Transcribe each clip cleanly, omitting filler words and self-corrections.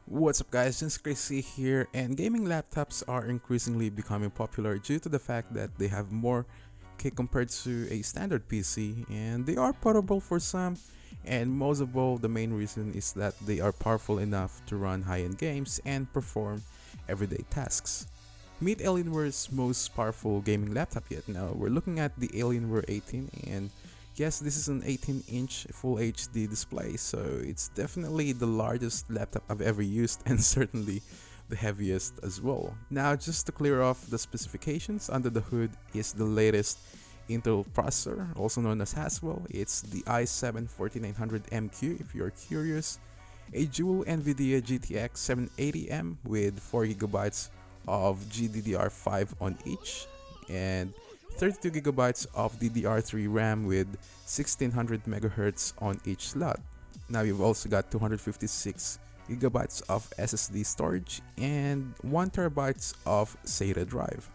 What's up guys, just Chrissy here, and gaming laptops are increasingly becoming popular due to the fact that they have more kick compared to a standard PC, and they are portable for some, and most of all the main reason is that they are powerful enough to run high-end games and perform everyday tasks. Meet Alienware's most powerful gaming laptop yet. Now we're looking at the Alienware 18, and yes, this is an 18-inch Full HD display, so it's definitely the largest laptop I've ever used and certainly the heaviest as well. Now, just to clear off the specifications, under the hood is the latest Intel processor, also known as Haswell. It's the i7-4900MQ if you're curious, a dual NVIDIA GTX 780M with 4GB of GDDR5 on each, and 32GB of DDR3 RAM with 1600 MHz on each slot. Now you've also got 256GB of SSD storage and 1TB of SATA drive.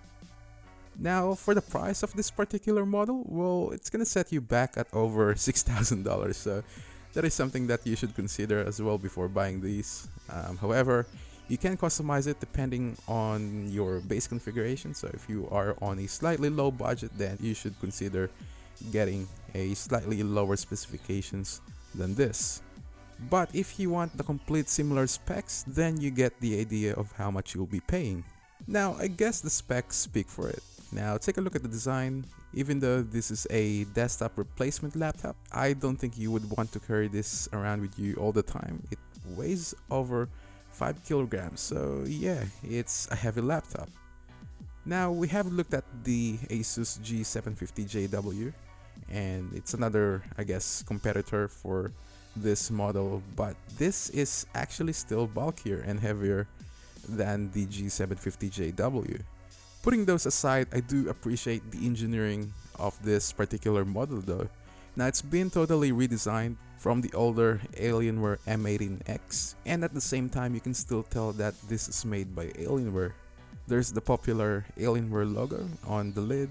Now for the price of this particular model, well, it's gonna set you back at over $6,000, so that is something that you should consider as well before buying these. However, you can customize it depending on your base configuration, so if you are on a slightly low budget, then you should consider getting a slightly lower specifications than this. But if you want the complete similar specs, then you get the idea of how much you'll be paying. Now, I guess the specs speak for it. Now, take a look at the design. Even though this is a desktop replacement laptop, I don't think you would want to carry this around with you all the time. It weighs over 5 kilograms, so yeah, it's a heavy laptop. Now we have looked at the Asus G750JW, and it's another, I guess, competitor for this model, but this is actually still bulkier and heavier than the G750JW. Putting those aside, I do appreciate the engineering of this particular model though. Now it's been totally redesigned from the older Alienware M18X, and at the same time you can still tell that this is made by Alienware. There's the popular Alienware logo on the lid,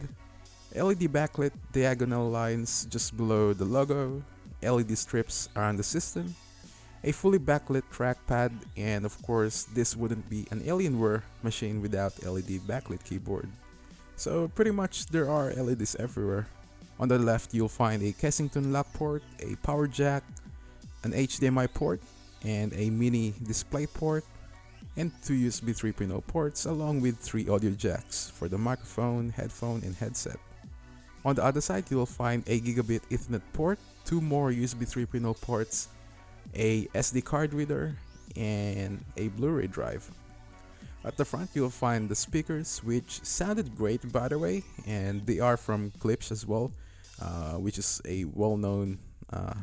LED backlit diagonal lines just below the logo, LED strips around the system, a fully backlit trackpad, and of course this wouldn't be an Alienware machine without LED backlit keyboard. So pretty much there are LEDs everywhere. On the left, you'll find a Kensington lock port, a power jack, an HDMI port, and a mini display port, and 2 USB 3.0 ports, along with 3 audio jacks for the microphone, headphone, and headset. On the other side, you'll find a gigabit Ethernet port, 2 more USB 3.0 ports, a SD card reader, and a Blu-ray drive. At the front, you'll find the speakers, which sounded great by the way, and they are from Klipsch as well, which is a well-known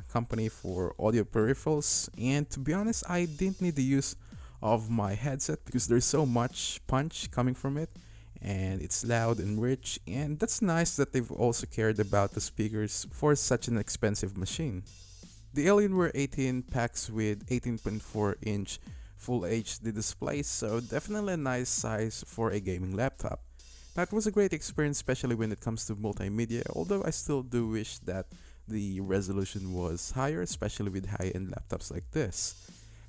company for audio peripherals. And to be honest, I didn't need the use of my headset because there's so much punch coming from it, and it's loud and rich, and that's nice that they've also cared about the speakers for such an expensive machine. The Alienware 18 packs with 18.4-inch Full HD display, so definitely a nice size for a gaming laptop. That was a great experience, especially when it comes to multimedia, although I still do wish that the resolution was higher, especially with high-end laptops like this.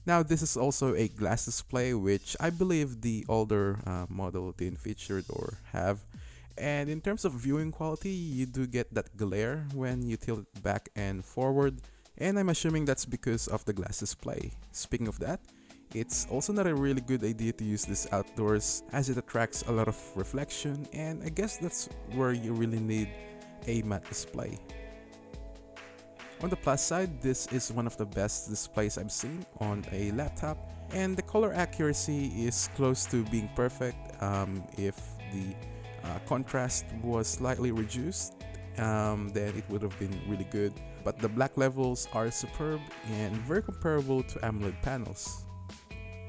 Now this is also a glass display, which I believe the older model didn't feature or have. And in terms of viewing quality, you do get that glare when you tilt it back and forward, and I'm assuming that's because of the glass display. Speaking of that, it's also not a really good idea to use this outdoors as it attracts a lot of reflection, and I guess that's where you really need a matte display. On the plus side, this is one of the best displays I've seen on a laptop, and the color accuracy is close to being perfect. If the contrast was slightly reduced, then it would have been really good, but the black levels are superb and very comparable to AMOLED panels.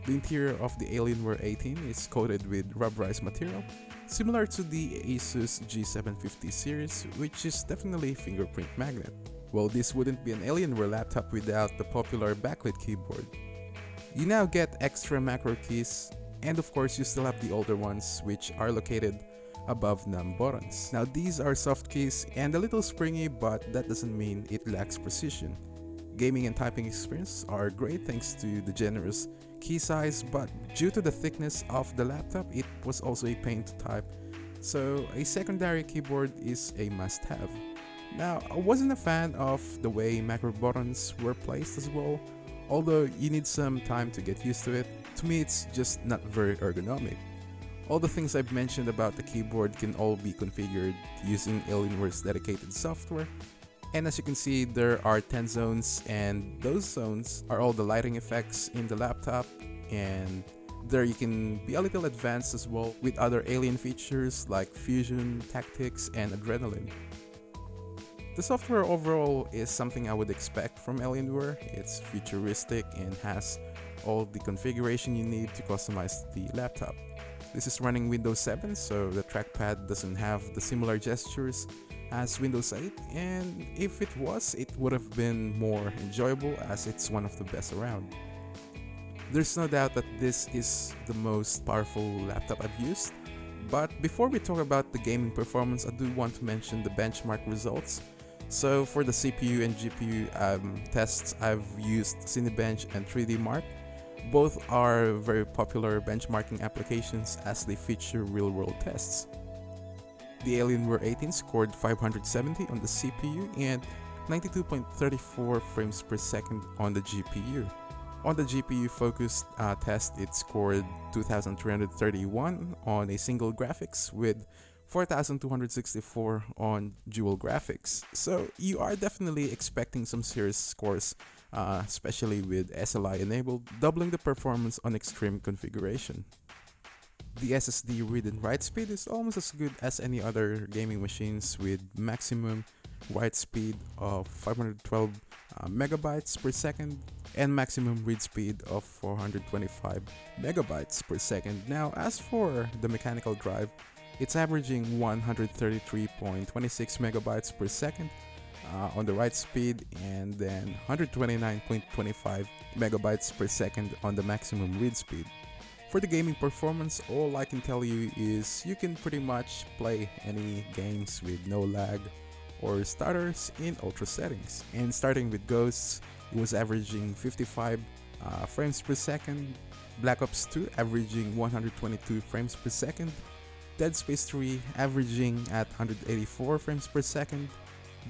The interior of the Alienware 18 is coated with rubberized material, similar to the Asus G750 series, which is definitely fingerprint magnet. Well, this wouldn't be an Alienware laptop without the popular backlit keyboard. You now get extra macro keys, and of course you still have the older ones, which are located above none buttons. Now these are soft keys and a little springy, but that doesn't mean it lacks precision. gaming and typing experience are great thanks to the generous key size, but due to the thickness of the laptop, it was also a pain to type. So a secondary keyboard is a must-have. Now, I wasn't a fan of the way macro buttons were placed as well, although you need some time to get used to it. To me, it's just not very ergonomic. All the things I've mentioned about the keyboard can all be configured using Alienware's dedicated software. And as you can see, there are 10 zones, and those zones are all the lighting effects in the laptop, and there you can be a little advanced as well with other Alien features like Fusion, Tactics, and Adrenaline. The software overall is something I would expect from Alienware. It's futuristic and has all the configuration you need to customize the laptop. This is running Windows 7, so the trackpad doesn't have the similar gestures as Windows 8, and if it was, it would have been more enjoyable as it's one of the best around. There's no doubt that this is the most powerful laptop I've used, but before we talk about the gaming performance, I do want to mention the benchmark results. So for the CPU and GPU tests, I've used Cinebench and 3D Mark. Both are very popular benchmarking applications as they feature real-world tests. The Alienware 18 scored 570 on the CPU and 92.34 frames per second on the GPU. On the GPU-focused test, it scored 2,331 on a single graphics with 4,264 on dual graphics. So you are definitely expecting some serious scores, especially with SLI enabled, doubling the performance on extreme configuration. The SSD read and write speed is almost as good as any other gaming machines with maximum write speed of 512 megabytes per second and maximum read speed of 425 megabytes per second. Now, as for the mechanical drive, it's averaging 133.26 megabytes per second on the write speed and then 129.25 megabytes per second on the maximum read speed. For the gaming performance, all I can tell you is you can pretty much play any games with no lag or stutters in ultra settings. And starting with Ghosts, it was averaging 55 frames per second, Black Ops 2 averaging 122 frames per second, Dead Space 3 averaging at 184 frames per second,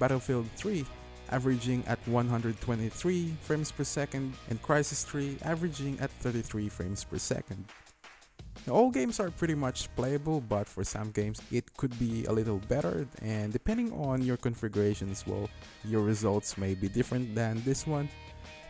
Battlefield 3 averaging at 123 frames per second, and Crysis 3 averaging at 33 frames per second. Now, all games are pretty much playable, but for some games it could be a little better, and depending on your configuration as well, your results may be different than this one.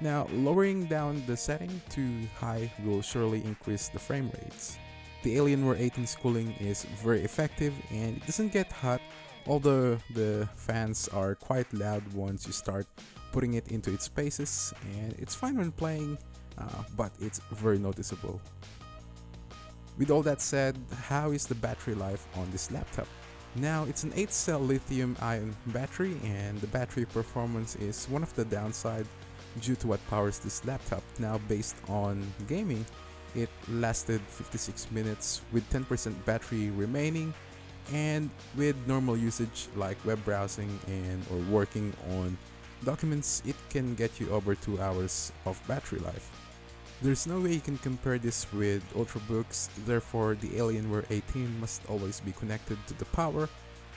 Now, lowering down the setting to high will surely increase the frame rates. The Alienware 18's cooling is very effective and it doesn't get hot, although the fans are quite loud once you start putting it into its spaces, and it's fine when playing, but it's very noticeable. With all that said, how is the battery life on this laptop? Now, it's an 8-cell lithium-ion battery, and the battery performance is one of the downside due to what powers this laptop. Now, based on gaming, it lasted 56 minutes with 10% battery remaining, and with normal usage like web browsing and or working on documents, it can get you over 2 hours of battery life. There's no way you can compare this with Ultrabooks, therefore the Alienware 18 must always be connected to the power.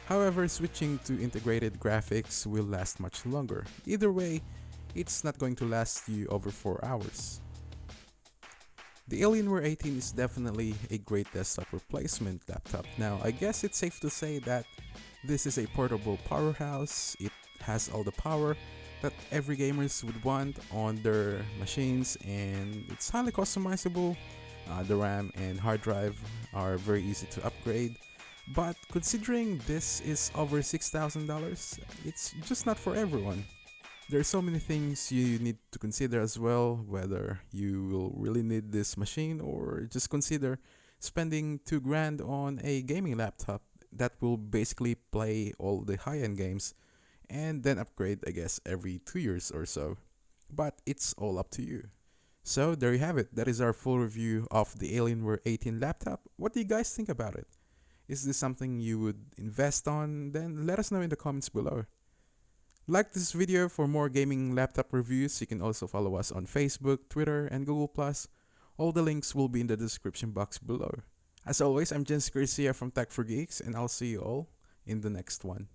However, switching to integrated graphics will last much longer. Either way, it's not going to last you over 4 hours. The Alienware 18 is definitely a great desktop replacement laptop. Now, I guess it's safe to say that this is a portable powerhouse. It has all the power that every gamers would want on their machines, and it's highly customizable. The RAM and hard drive are very easy to upgrade, but considering this is over $6,000, it's just not for everyone. There are so many things you need to consider as well, whether you will really need this machine or just consider spending $2,000 on a gaming laptop that will basically play all the high-end games and then upgrade, I guess, every 2 years or so. But it's all up to you. So there you have it. That is our full review of the Alienware 18 laptop. What do you guys think about it? Is this something you would invest on? Then let us know in the comments below. Like this video for more gaming laptop reviews. You can also follow us on Facebook, Twitter, and Google+. All the links will be in the description box below. As always, I'm Jens Garcia from Tech for Geeks, and I'll see you all in the next one.